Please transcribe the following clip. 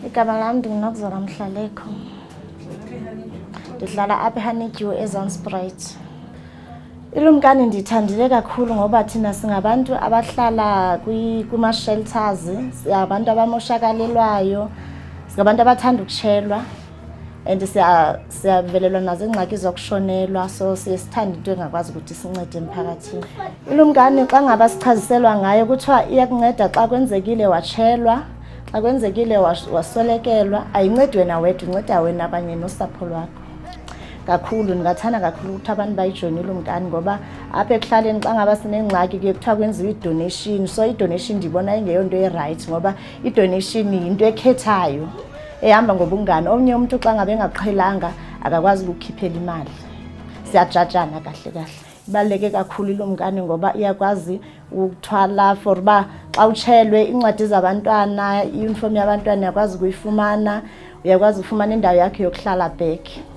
Igama lami ndinguNokuzola Mhlalekho. Ndihlala apha eHoneydew eZandspruit. Ilumkani ndithandile kakhulu ngoba thina singabantu abahlala kuma-shelters, singabantu abamoshakalelwayo, singabantu abathanda ukutshelwa and siyavelelwa nazo ingxaki zokushonelwa, so sithanda into engakwazi ukuthi sincede emphakathini. Ilumkani xa ngaba sichaziselwa ngayo kuthiwa iyakunceda xa kwenzekile watshelwa, xa kwenzekile waswelekelwa, ayincedi wena wedwa, inceda wena abanye nosapho lwakho. Kakhulu ndingathanda kakhulu ukuthi abantu bayijoyine Lumkani ngoba apha ekuhlaleni xa ngaba sinengxaki ke kuthiwa kwenziwe i-donation, so i-donation ndibona ingeyonto e-right ngoba i-donation yinto ekhethayo ehamba ngobungane. Omnye umuntu xa ngabe engaqhelanga akakwazi ukukhiphela imali, siyajajana kahle kahle. Ibaluleke kakhulu iLumkani ngoba iyakwazi ukuthwala for uba xa utshelwe incwadi zabantwana, i-uniform yabantwana uyakwazi ukuyifumana, uyakwazi ukufumana indawo yakho yokuhlala back.